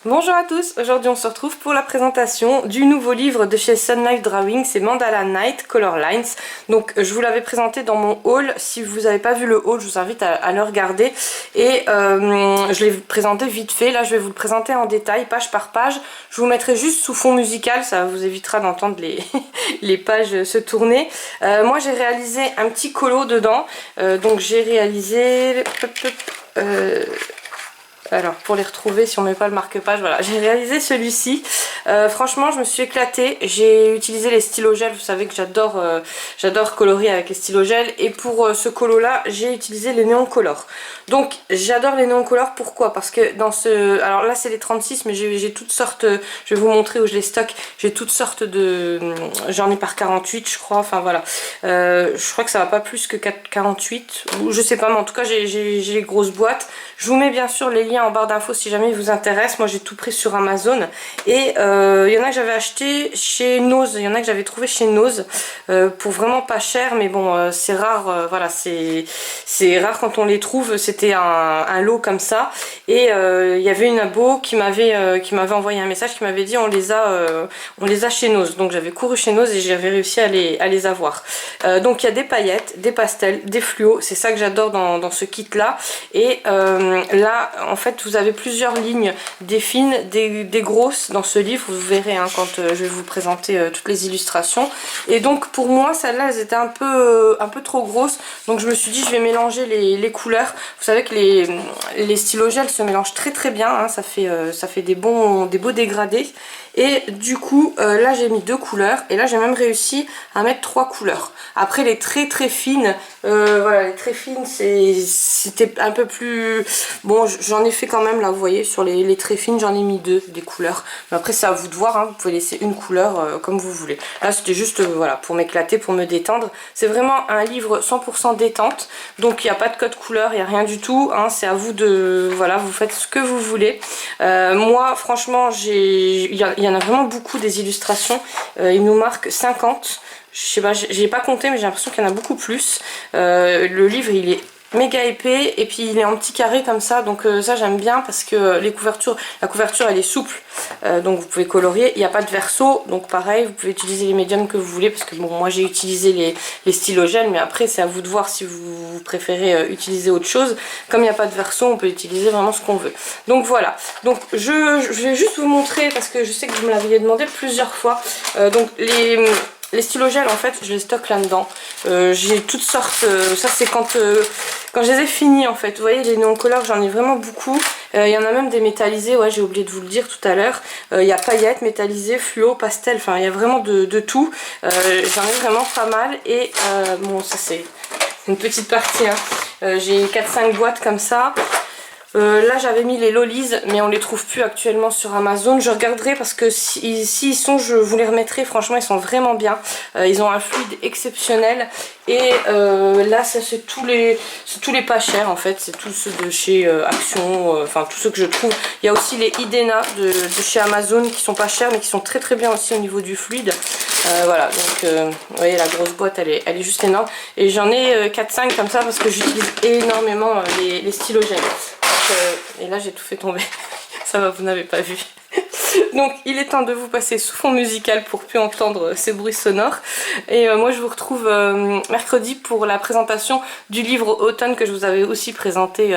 Bonjour à tous, aujourd'hui on se retrouve pour la présentation du nouveau livre de chez Sun Life Drawing, c'est Mandala Night Color Lines. Donc je vous l'avais présenté dans mon haul, si vous n'avez pas vu le haul je vous invite à le regarder. Et je l'ai présenté vite fait, là je vais vous le présenter en détail, page par page. Je vous mettrai juste sous fond musical, ça vous évitera d'entendre les pages se tourner. Moi j'ai réalisé un petit colo dedans, donc j'ai réalisé... Alors pour les retrouver, si on met pas le marque-page, voilà, j'ai réalisé celui-ci. Franchement je me suis éclatée, j'ai utilisé les stylos gel, vous savez que j'adore colorier avec les stylos gel. Et pour ce colo là j'ai utilisé les néon color. Donc j'adore les néon color, pourquoi? Parce que dans ce... Alors là c'est les 36 mais j'ai toutes sortes, je vais vous montrer où je les stocke. J'ai toutes sortes de... J'en ai par 48 je crois, enfin voilà. Je crois que ça va pas plus que 48, ou je sais pas, mais en tout cas j'ai les grosses boîtes. Je vous mets bien sûr les liens en barre d'infos si jamais ils vous intéressent. Moi j'ai tout pris sur Amazon. Et il y en a que j'avais acheté chez Nose, il y en a que j'avais trouvé chez Nose pour vraiment pas cher, mais bon c'est rare, voilà, c'est rare quand on les trouve. C'était un lot comme ça. Et il y avait une abo qui m'avait envoyé un message qui m'avait dit on les a chez Nose. Donc j'avais couru chez Nose et j'avais réussi à les avoir. Donc il y a des paillettes, des pastels, des fluos, c'est ça que j'adore dans ce kit là. Et là en fait vous avez plusieurs lignes, des fines, des grosses dans ce livre, vous verrez hein, quand je vais vous présenter toutes les illustrations. Et donc pour moi celles-là elles étaient un peu trop grosses, donc je me suis dit je vais mélanger les couleurs. Vous savez que les stylos gel se mélangent très bien, hein, ça fait des beaux dégradés. Et du coup là j'ai mis 2 couleurs et là j'ai même réussi à mettre 3 couleurs. Après les très fines, voilà, les très fines c'était un peu plus... Bon j'en ai fait quand même là, vous voyez sur les très fines j'en ai mis 2 des couleurs. Mais après c'est à vous de voir, hein, vous pouvez laisser une couleur comme vous voulez. Là c'était juste voilà, pour m'éclater, pour me détendre. C'est vraiment un livre 100% détente, donc il n'y a pas de code couleur, il n'y a rien du tout, hein, c'est à vous de... Voilà, vous faites ce que vous voulez. Moi franchement il y en a vraiment beaucoup des illustrations, il nous marque 50. Je sais pas, j'ai pas compté mais j'ai l'impression qu'il y en a beaucoup plus. Le livre il est méga épais et puis il est en petit carré comme ça, donc ça j'aime bien parce que la couverture elle est souple, donc vous pouvez colorier. Il n'y a pas de verso, donc pareil vous pouvez utiliser les médiums que vous voulez, parce que bon moi j'ai utilisé les stylos gel, mais après c'est à vous de voir si vous préférez utiliser autre chose. Comme il n'y a pas de verso on peut utiliser vraiment ce qu'on veut. Donc voilà, donc je vais juste vous montrer parce que je sais que vous me l'aviez demandé plusieurs fois. Donc les stylos gel en fait je les stocke là-dedans. J'ai toutes sortes, ça c'est quand je les ai finis en fait. Vous voyez les néon color j'en ai vraiment beaucoup. Il y en a même des métallisés, ouais j'ai oublié de vous le dire tout à l'heure. Il y a paillettes, métallisés, fluo, pastel, enfin il y a vraiment de tout. J'en ai vraiment pas mal. Et bon ça c'est une petite partie, hein. J'ai 4-5 boîtes comme ça. Là j'avais mis les lollies mais on les trouve plus actuellement sur Amazon. Je regarderai parce que s'ils sont je vous les remettrai. Franchement ils sont vraiment bien, ils ont un fluide exceptionnel. Et là ça c'est tous les pas chers en fait, c'est tous ceux de chez Action, enfin tous ceux que je trouve. Il y a aussi les Idena de chez Amazon qui sont pas chers mais qui sont très bien aussi au niveau du fluide. Voilà, donc vous voyez la grosse boîte elle est juste énorme. Et j'en ai 4-5 comme ça parce que j'utilise énormément les stylos gel. Et là j'ai tout fait tomber. Ça va, vous n'avez pas vu. Donc il est temps de vous passer sous fond musical pour plus entendre ces bruits sonores. Et moi je vous retrouve mercredi pour la présentation du livre Automne que je vous avais aussi présenté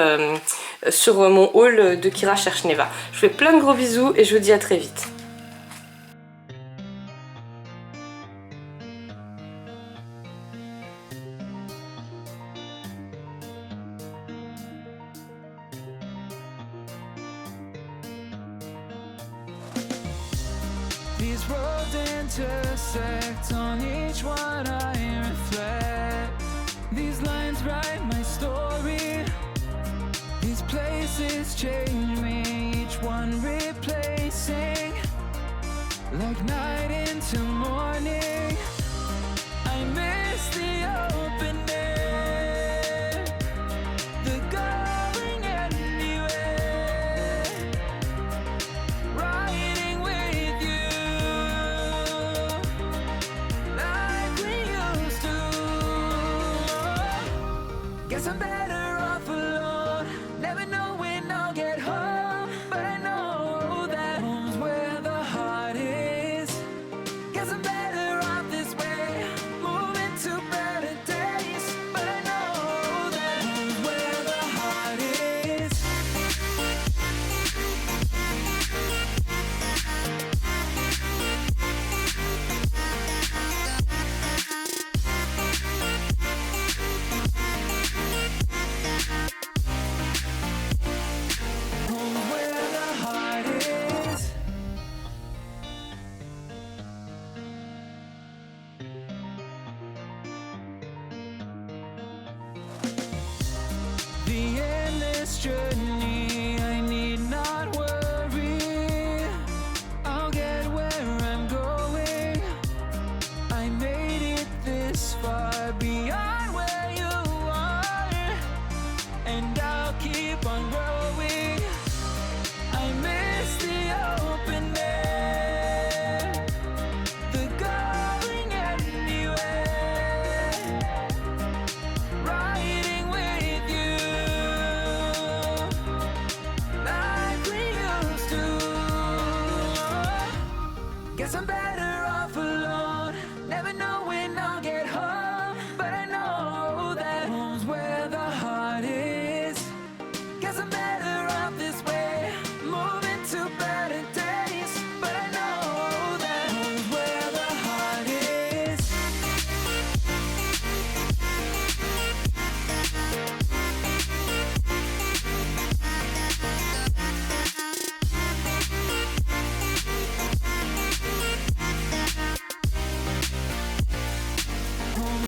sur mon haul de Kira cherche Neva. Je vous fais plein de gros bisous et je vous dis à très vite. These roads intersect, on each one I reflect. These lines write my story. These places change me, each one replacing like night.